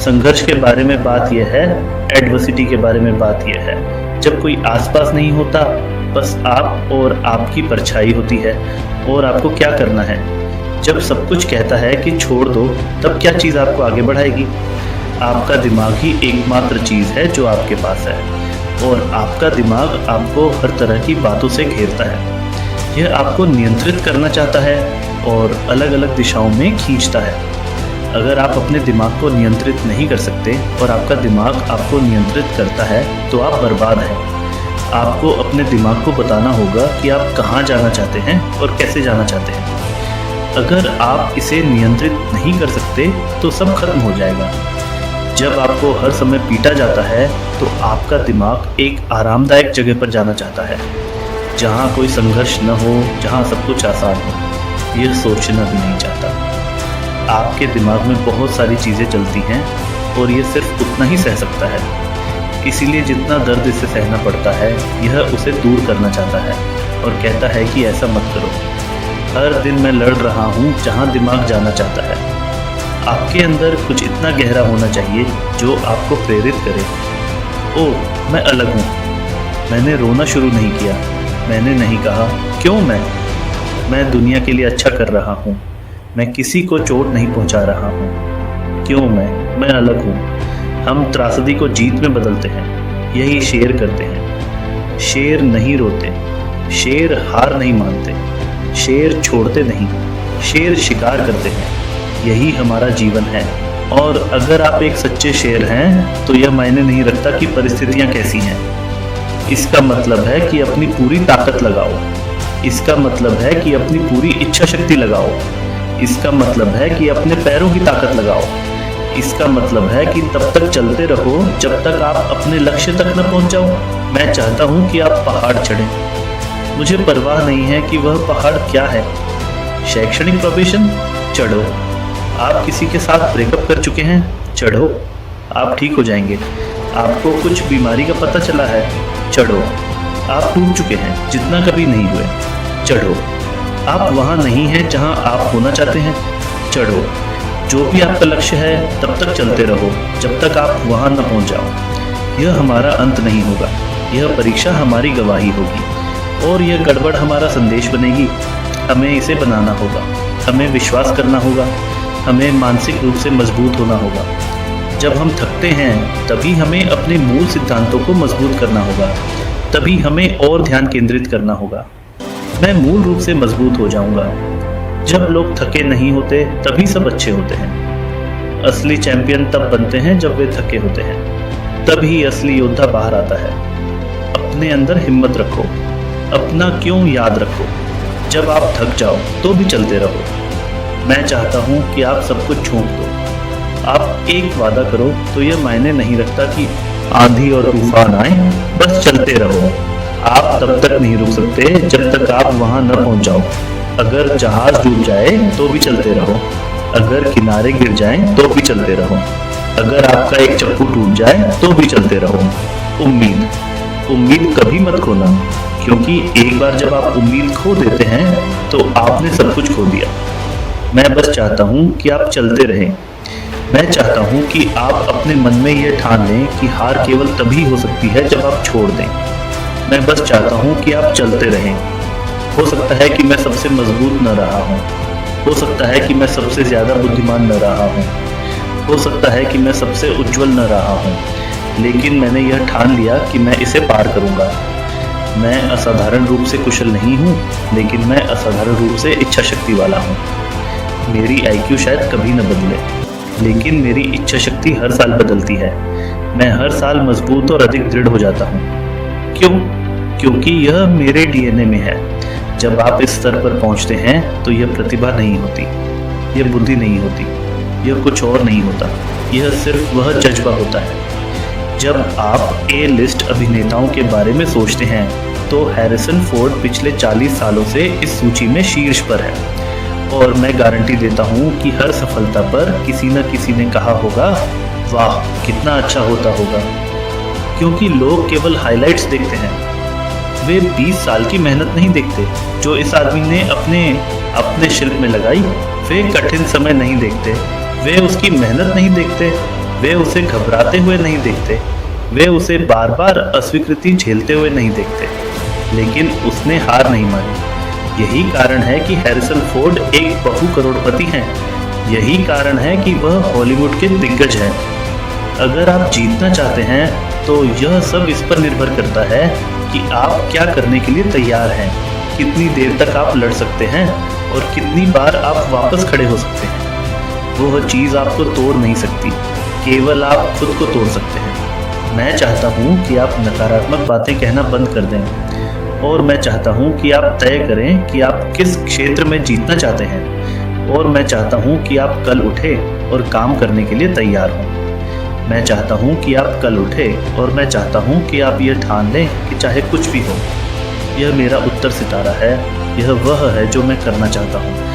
संघर्ष के बारे में बात यह है, एडवर्सिटी के बारे में बात यह है, जब कोई आसपास नहीं होता, बस आप और आपकी परछाई होती है और आपको क्या करना है। जब सब कुछ कहता है कि छोड़ दो, तब क्या चीज़ आपको आगे बढ़ाएगी? आपका दिमाग ही एकमात्र चीज़ है जो आपके पास है, और आपका दिमाग आपको हर तरह की बातों से घेरता है। यह आपको नियंत्रित करना चाहता है और अलग अलग दिशाओं में खींचता है। अगर आप अपने दिमाग को नियंत्रित नहीं कर सकते और आपका दिमाग आपको नियंत्रित करता है, तो आप बर्बाद हैं। आपको अपने दिमाग को बताना होगा कि आप कहाँ जाना चाहते हैं और कैसे जाना चाहते हैं। अगर आप इसे नियंत्रित नहीं कर सकते तो सब खत्म हो जाएगा। जब आपको हर समय पीटा जाता है तो आपका दिमाग एक आरामदायक जगह पर जाना चाहता है, जहाँ कोई संघर्ष न हो, जहाँ सब कुछ आसान हो। यह सोचना भी नहीं चाहता। आपके दिमाग में बहुत सारी चीज़ें चलती हैं और ये सिर्फ उतना ही सह सकता है। इसीलिए जितना दर्द इसे सहना पड़ता है, यह उसे दूर करना चाहता है और कहता है कि ऐसा मत करो। हर दिन मैं लड़ रहा हूँ जहाँ दिमाग जाना चाहता है। आपके अंदर कुछ इतना गहरा होना चाहिए जो आपको प्रेरित करे। ओह, मैं अलग हूँ। मैंने रोना शुरू नहीं किया। मैंने नहीं कहा क्यों मैं दुनिया के लिए अच्छा कर रहा हूँ। मैं किसी को चोट नहीं पहुँचा रहा हूँ। क्यों मैं अलग हूँ। हम त्रासदी को जीत में बदलते हैं। यही शेर करते हैं। शेर नहीं रोते, शेर हार नहीं मानते, शेर छोड़ते नहीं, शेर शिकार करते हैं। यही हमारा जीवन है। और अगर आप एक सच्चे शेर हैं तो यह मायने नहीं रखता कि परिस्थितियाँ कैसी हैं। इसका मतलब है कि अपनी पूरी ताकत लगाओ। इसका मतलब है कि अपनी पूरी इच्छा शक्ति लगाओ। इसका मतलब है कि अपने पैरों की ताकत लगाओ। इसका मतलब है कि तब तक चलते रहो जब तक आप अपने लक्ष्य तक न पहुंच जाओ। मैं चाहता हूं कि आप पहाड़ चढ़ें। मुझे परवाह नहीं है कि वह पहाड़ क्या है। शैक्षणिक प्रोबेशन, चढ़ो। आप किसी के साथ ब्रेकअप कर चुके हैं, चढ़ो। आप ठीक हो जाएंगे। आपको कुछ बीमारी का पता चला है, चढ़ो। आप टूट चुके हैं जितना कभी नहीं हुए, चढ़ो। आप वहाँ नहीं हैं जहाँ आप होना चाहते हैं, चढ़ो। जो भी आपका लक्ष्य है तब तक चलते रहो जब तक आप वहाँ न पहुँच जाओ। यह हमारा अंत नहीं होगा। यह परीक्षा हमारी गवाही होगी और यह गड़बड़ हमारा संदेश बनेगी। हमें इसे बनाना होगा। हमें विश्वास करना होगा। हमें मानसिक रूप से मजबूत होना होगा। जब हम थकते हैं तभी हमें अपने मूल सिद्धांतों को मजबूत करना होगा। तभी हमें और ध्यान केंद्रित करना होगा। मैं मूल रूप से मजबूत हो जाऊंगा। जब लोग थके नहीं होते तभी सब अच्छे होते हैं। असली चैंपियन तब बनते हैं जब वे थके होते हैं। तभी असली योद्धा बाहर आता है। अपने अंदर हिम्मत रखो। अपना क्यों याद रखो। जब आप थक जाओ तो भी चलते रहो। मैं चाहता हूँ कि आप सब कुछ छोड़ दो। आप एक वादा करो तो यह मायने नहीं रखता कि आंधी और तूफान आए, बस चलते रहो। आप तब तक नहीं रुक सकते जब तक आप वहां न पहुंच जाओ। अगर जहाज डूब जाए तो भी चलते रहो। अगर किनारे गिर जाएं तो भी चलते रहो। अगर आपका एक चप्पू टूट जाए तो भी चलते रहो। उम्मीद कभी मत खोना, क्योंकि एक बार जब आप उम्मीद खो देते हैं तो आपने सब कुछ खो दिया। मैं बस चाहता हूँ कि आप चलते रहें। मैं चाहता हूँ कि आप अपने मन में यह ठान लें कि हार केवल तभी हो सकती है जब आप छोड़ दें। मैं बस चाहता हूँ कि आप चलते रहें। हो सकता है कि मैं सबसे मजबूत न रहा हूँ। हो सकता है कि मैं सबसे ज़्यादा बुद्धिमान न रहा हूँ। हो सकता है कि मैं सबसे उज्जवल न रहा हूँ, लेकिन मैंने यह ठान लिया कि मैं इसे पार करूँगा। मैं असाधारण रूप से कुशल नहीं हूँ, लेकिन मैं असाधारण रूप से इच्छा शक्ति वाला हूँ। मेरी IQ शायद कभी न बदले, लेकिन मेरी इच्छा शक्ति हर साल बदलती है। मैं हर साल मजबूत और अधिक दृढ़ हो जाता हूँ। क्यों? क्योंकि यह मेरे DNA में है। जब आप इस स्तर पर पहुंचते हैं तो यह प्रतिभा नहीं होती, यह बुद्धि नहीं होती, यह कुछ और नहीं होता। यह सिर्फ वह जज्बा होता है। जब आप A-लिस्ट अभिनेताओं के बारे में सोचते हैं तो हैरिसन फोर्ड पिछले 40 सालों से इस सूची में शीर्ष पर है। और मैं गारंटी देता हूँ कि हर सफलता पर किसी न किसी ने कहा होगा, वाह कितना अच्छा होता होगा। क्योंकि लोग केवल हाइलाइट्स देखते हैं। वे 20 साल की मेहनत नहीं देखते जो इस आदमी ने अपने शिल्प में लगाई। वे कठिन समय नहीं देखते, वे उसकी मेहनत नहीं देखते, वे उसे घबराते हुए नहीं देखते, वे उसे बार बार अस्वीकृति झेलते हुए नहीं देखते, लेकिन उसने हार नहीं मानी। यही कारण है कि हैरिसन फोर्ड एक बहु करोड़पति हैं। यही कारण है कि वह हॉलीवुड के दिग्गज हैं। अगर आप जीतना चाहते हैं तो यह सब इस पर निर्भर करता है कि आप क्या करने के लिए तैयार हैं, कितनी देर तक आप लड़ सकते हैं और कितनी बार आप वापस खड़े हो सकते हैं। वह चीज़ आपको तोड़ नहीं सकती, केवल आप खुद को तोड़ सकते हैं। मैं चाहता हूँ कि आप नकारात्मक बातें कहना बंद कर दें, और मैं चाहता हूँ कि आप तय करें कि आप किस क्षेत्र में जीतना चाहते हैं, और मैं चाहता हूँ कि आप कल उठें और काम करने के लिए तैयार हों। मैं चाहता हूँ कि आप कल उठें और मैं चाहता हूँ कि आप यह ठान लें कि चाहे कुछ भी हो, यह मेरा उत्तर सितारा है, यह वह है जो मैं करना चाहता हूँ।